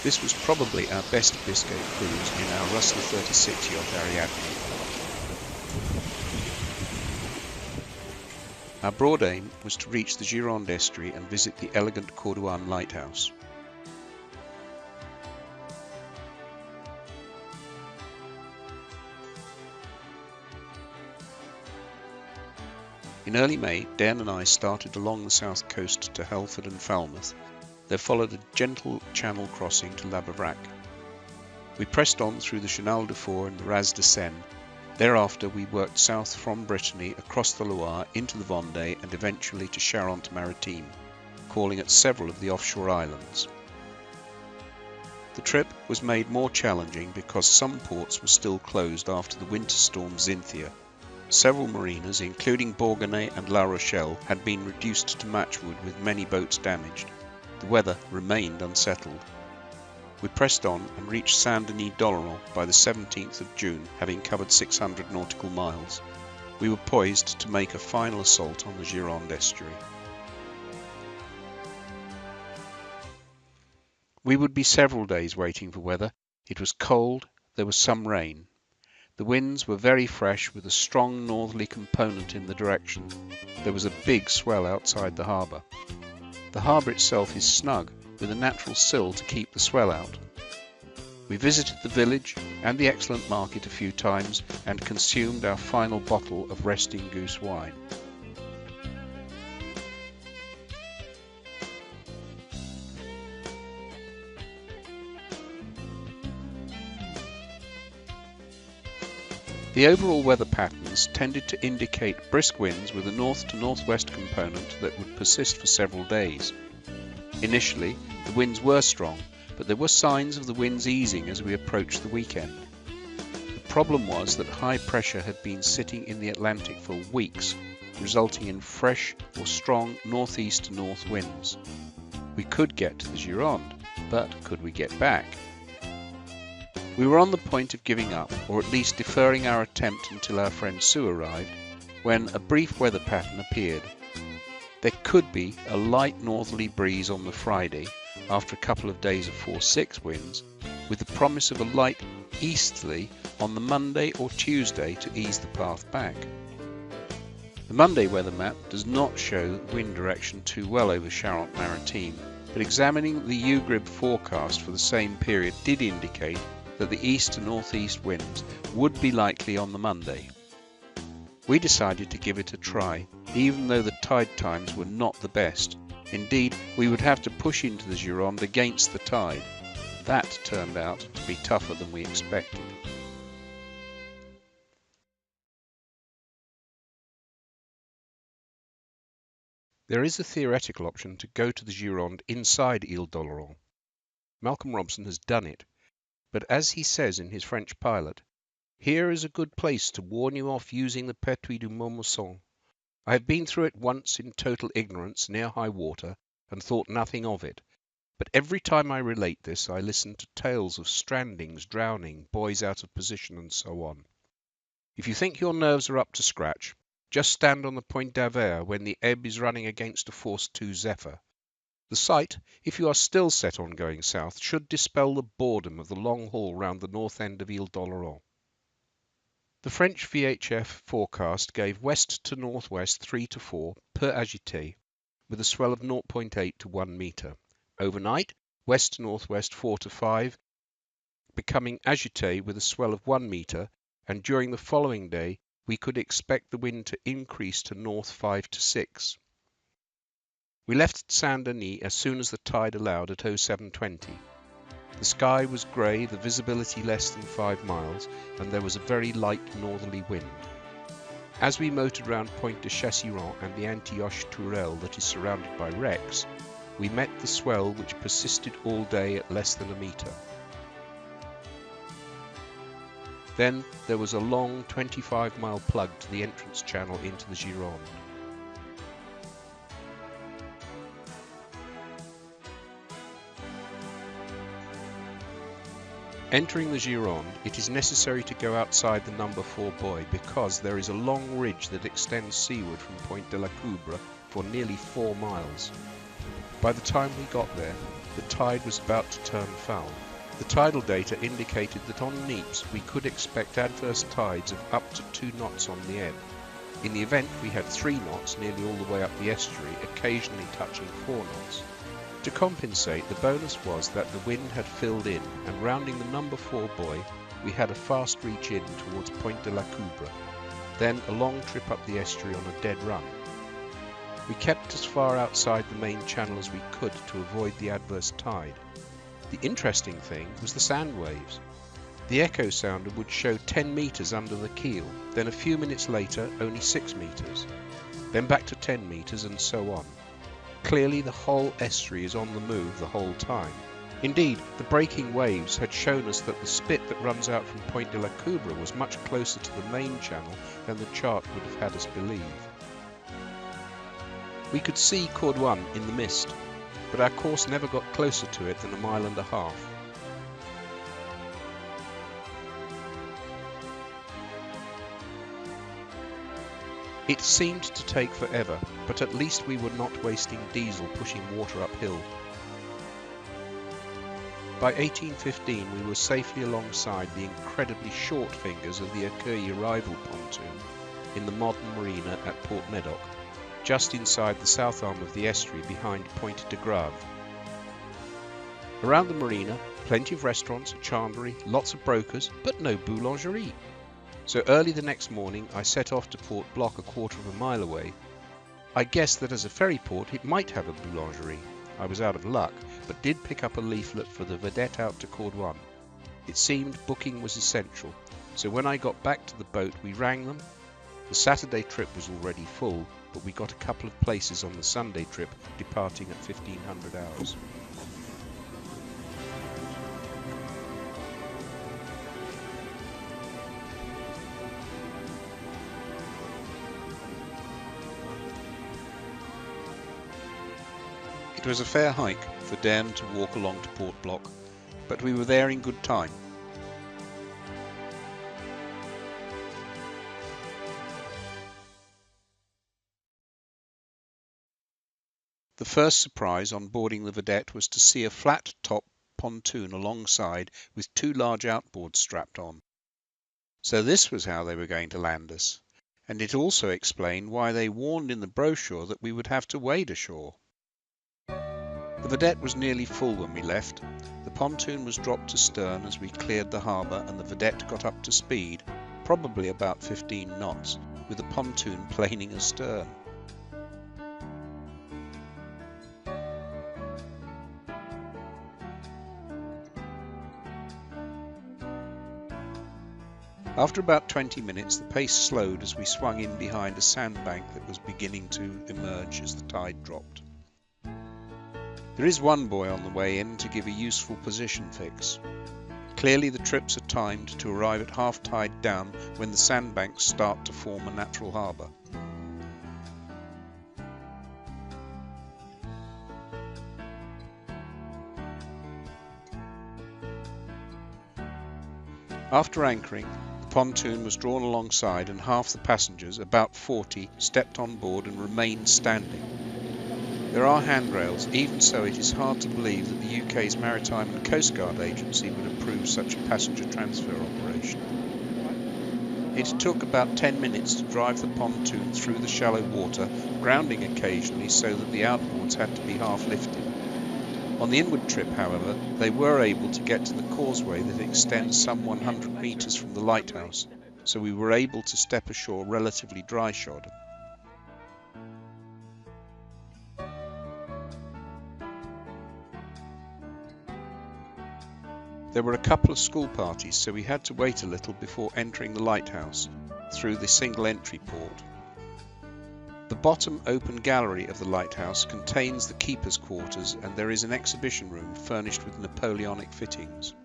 This was probably our best Biscay cruise in our Russell 36 yacht Ariadne. Our broad aim was to reach the Gironde estuary and visit the elegant Cordouan Lighthouse. In early May, Dan and I started along the south coast to Helford and Falmouth. There followed a gentle channel crossing to La Bavrac. We pressed on through the Canal de Fort and the Raz de Seine. Thereafter we worked south from Brittany across the Loire into the Vendée and eventually to Charente-Maritime, calling at several of the offshore islands. The trip was made more challenging because some ports were still closed after the winter storm Xynthia. Several marinas, including Bourgogne and La Rochelle, had been reduced to matchwood with many boats damaged. The weather remained unsettled. We pressed on and reached Saint-Denis-d'Oléron by the 17th of June, having covered 600 nautical miles. We were poised to make a final assault on the Gironde estuary. We would be several days waiting for weather. It was cold, there was some rain. The winds were very fresh with a strong northerly component in the direction. There was a big swell outside the harbour. The harbour itself is snug, with a natural sill to keep the swell out. We visited the village and the excellent market a few times and consumed our final bottle of resting goose wine. The overall weather patterns tended to indicate brisk winds with a north to northwest component that would persist for several days. Initially, the winds were strong, but there were signs of the winds easing as we approached the weekend. The problem was that high pressure had been sitting in the Atlantic for weeks, resulting in fresh or strong northeast to north winds. We could get to the Gironde, but could we get back? We were on the point of giving up, or at least deferring our attempt until our friend Sue arrived, when a brief weather pattern appeared. There could be a light northerly breeze on the Friday, after a couple of days of 4-6 winds, with the promise of a light easterly on the Monday or Tuesday to ease the path back. The Monday weather map does not show wind direction too well over Charente-Maritime, but examining the UGRIB forecast for the same period did indicate that the east to northeast winds would be likely on the Monday. We decided to give it a try, even though the tide times were not the best. Indeed, we would have to push into the Gironde against the tide. That turned out to be tougher than we expected. There is a theoretical option to go to the Gironde inside Ile d'Oléron. Malcolm Robson has done it, but as he says in his French pilot, "Here is a good place to warn you off using the Pertuis du Montmousson. I have been through it once in total ignorance near high water and thought nothing of it, but every time I relate this I listen to tales of strandings, drowning, boys out of position and so on. If you think your nerves are up to scratch, just stand on the Point d'Avert when the ebb is running against a force 2 zephyr. The sight, if you are still set on going south, should dispel the boredom of the long haul round the north end of Ile d'Oléron." The French VHF forecast gave west to northwest 3 to 4 per agité, with a swell of 0.8 to 1 metre. Overnight, west to northwest 4 to 5, becoming agité with a swell of 1 metre, and during the following day we could expect the wind to increase to north 5 to 6. We left Saint-Denis as soon as the tide allowed at 07:20. The sky was grey, the visibility less than 5 miles, and there was a very light northerly wind. As we motored round Point de Chassiron and the Antioche Tourelle that is surrounded by wrecks, we met the swell which persisted all day at less than a metre. Then there was a long 25-mile plug to the entrance channel into the Gironde. Entering the Gironde, it is necessary to go outside the number 4 buoy because there is a long ridge that extends seaward from Point de la Coubre for nearly 4 miles. By the time we got there, the tide was about to turn foul. The tidal data indicated that on neaps we could expect adverse tides of up to 2 knots on the ebb. In the event we had 3 knots nearly all the way up the estuary, occasionally touching 4 knots. To compensate, the bonus was that the wind had filled in, and rounding the number 4 buoy, we had a fast reach in towards Point de la Coubre, then a long trip up the estuary on a dead run. We kept as far outside the main channel as we could to avoid the adverse tide. The interesting thing was the sand waves. The echo sounder would show 10 metres under the keel, then a few minutes later only 6 metres, then back to 10 metres and so on. Clearly the whole estuary is on the move the whole time. Indeed, the breaking waves had shown us that the spit that runs out from Point de la Coubre was much closer to the main channel than the chart would have had us believe. We could see Cordouan in the mist, but our course never got closer to it than a mile and a half. It seemed to take forever, but at least we were not wasting diesel pushing water uphill. By 1815 we were safely alongside the incredibly short fingers of the Accueil arrival pontoon in the modern marina at Port Medoc, just inside the south arm of the estuary behind Point de Grave. Around the marina, plenty of restaurants, a chandlery, lots of brokers, but no boulangerie. So early the next morning I set off to Port Bloc, a quarter of a mile away. I guessed that as a ferry port it might have a boulangerie. I was out of luck, but did pick up a leaflet for the vedette out to Cordouan. It seemed booking was essential, so when I got back to the boat we rang them. The Saturday trip was already full, but we got a couple of places on the Sunday trip, departing at 1500 hours. It was a fair hike for Dan to walk along to Port Bloc, but we were there in good time. The first surprise on boarding the vedette was to see a flat-top pontoon alongside with 2 large outboards strapped on. So this was how they were going to land us, and it also explained why they warned in the brochure that we would have to wade ashore. The vedette was nearly full when we left. The pontoon was dropped to stern as we cleared the harbour, and the vedette got up to speed, probably about 15 knots, with the pontoon planing astern. After about 20 minutes, the pace slowed as we swung in behind a sandbank that was beginning to emerge as the tide dropped. There is one buoy on the way in to give a useful position fix. Clearly the trips are timed to arrive at half tide down when the sandbanks start to form a natural harbour. After anchoring, the pontoon was drawn alongside and half the passengers, about 40, stepped on board and remained standing. There are handrails, even so it is hard to believe that the UK's Maritime and Coast Guard Agency would approve such a passenger transfer operation. It took about 10 minutes to drive the pontoon through the shallow water, grounding occasionally so that the outboards had to be half lifted. On the inward trip, however, they were able to get to the causeway that extends some 100 metres from the lighthouse, so we were able to step ashore relatively dry-shod. There were a couple of school parties, so we had to wait a little before entering the lighthouse through the single entry port. The bottom open gallery of the lighthouse contains the keeper's quarters, and there is an exhibition room furnished with Napoleonic fittings.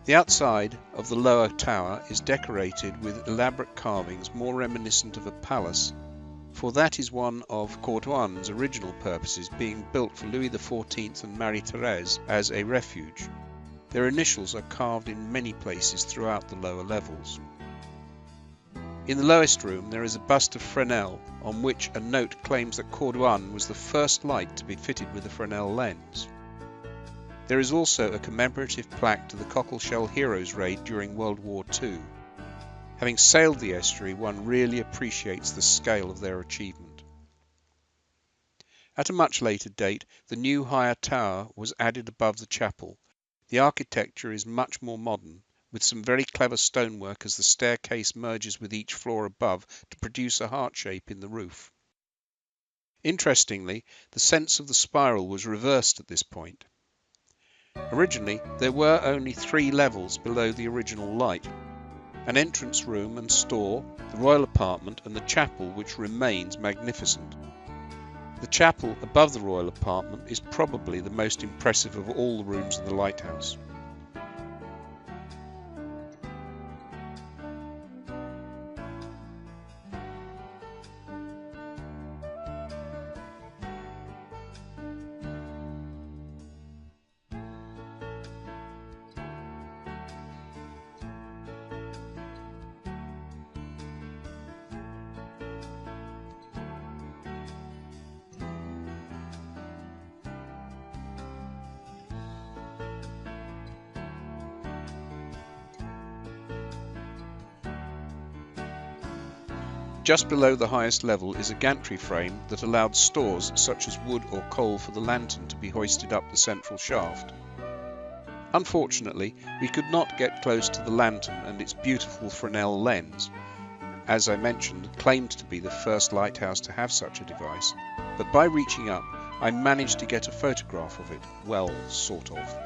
The outside of the lower tower is decorated with elaborate carvings more reminiscent of a palace, for that is one of Cordouan's original purposes, being built for Louis XIV and Marie-Thérèse as a refuge. Their initials are carved in many places throughout the lower levels. In the lowest room there is a bust of Fresnel, on which a note claims that Cordouan was the first light to be fitted with a Fresnel lens. There is also a commemorative plaque to the Cockleshell Heroes raid during World War II. Having sailed the estuary, one really appreciates the scale of their achievement. At a much later date, the new higher tower was added above the chapel. The architecture is much more modern, with some very clever stonework as the staircase merges with each floor above to produce a heart shape in the roof. Interestingly, the sense of the spiral was reversed at this point. Originally, there were only 3 levels below the original light: an entrance room and store, the royal apartment, and the chapel, which remains magnificent. The chapel above the royal apartment is probably the most impressive of all the rooms of the lighthouse. Just below the highest level is a gantry frame that allowed stores such as wood or coal for the lantern to be hoisted up the central shaft. Unfortunately, we could not get close to the lantern and its beautiful Fresnel lens, as I mentioned, claimed to be the first lighthouse to have such a device, but by reaching up, I managed to get a photograph of it, well, sort of.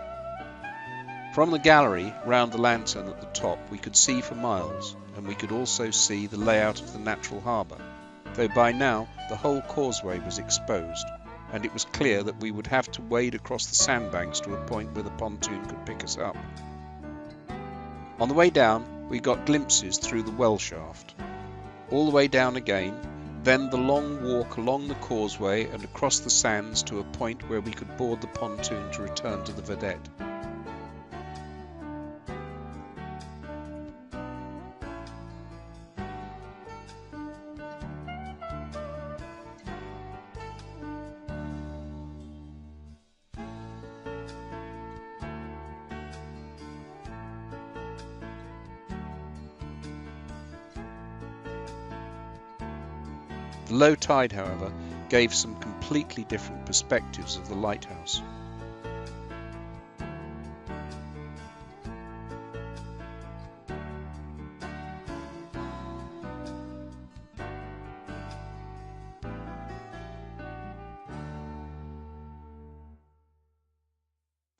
From the gallery round the lantern at the top we could see for miles, and we could also see the layout of the natural harbour, though by now the whole causeway was exposed, and it was clear that we would have to wade across the sandbanks to a point where the pontoon could pick us up. On the way down we got glimpses through the well shaft. All the way down again, then the long walk along the causeway and across the sands to a point where we could board the pontoon to return to the vedette. The low tide, however, gave some completely different perspectives of the lighthouse.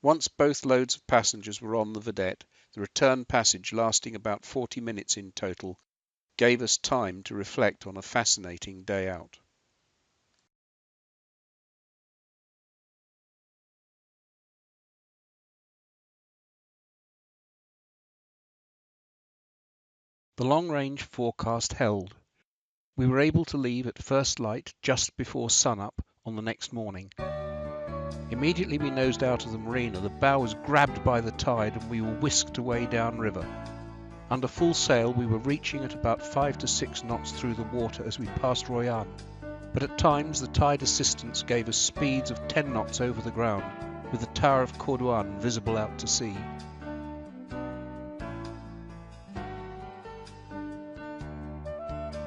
Once both loads of passengers were on the vedette, the return passage, lasting about 40 minutes in total, gave us time to reflect on a fascinating day out. The long-range forecast held. We were able to leave at first light just before sun-up on the next morning. Immediately we nosed out of the marina, the bow was grabbed by the tide and we were whisked away downriver. Under full sail we were reaching at about 5 to 6 knots through the water as we passed Royan, but at times the tide assistance gave us speeds of 10 knots over the ground, with the tower of Cordouan visible out to sea.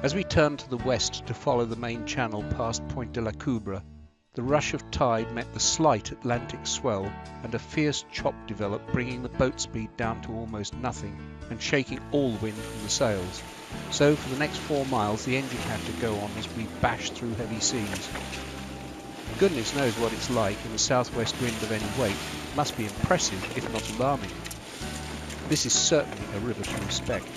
As we turned to the west to follow the main channel past Point de la Coubre, the rush of tide met the slight Atlantic swell, and a fierce chop developed, bringing the boat speed down to almost nothing and shaking all the wind from the sails. So for the next 4 miles the engine had to go on as we bashed through heavy seas. Goodness knows what it's like in a southwest wind of any weight. It must be impressive, if not alarming. This is certainly a river to respect.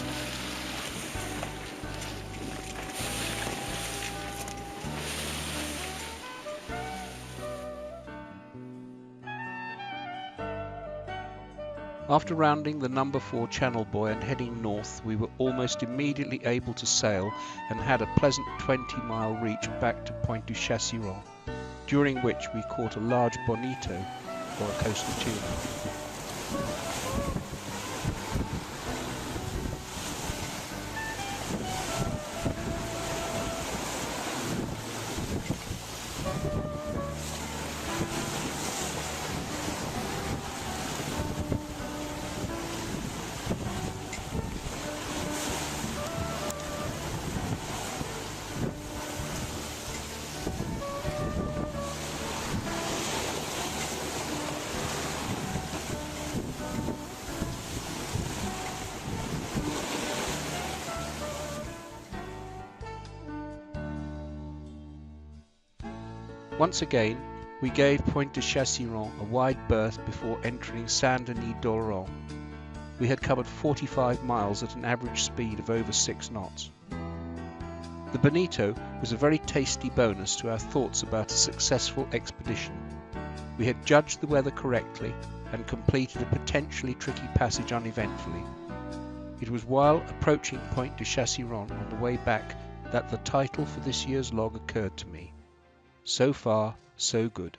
After rounding the number 4 channel buoy and heading north, we were almost immediately able to sail and had a pleasant 20-mile reach back to Point du Chasseron, during which we caught a large bonito, or a coastal tuna. Once again, we gave Pointe de Chasseron a wide berth before entering Saint-Denis-d'Oléron. We had covered 45 miles at an average speed of over 6 knots. The bonito was a very tasty bonus to our thoughts about a successful expedition. We had judged the weather correctly and completed a potentially tricky passage uneventfully. It was while approaching Pointe de Chasseron on the way back that the title for this year's log occurred to me. So far, so good.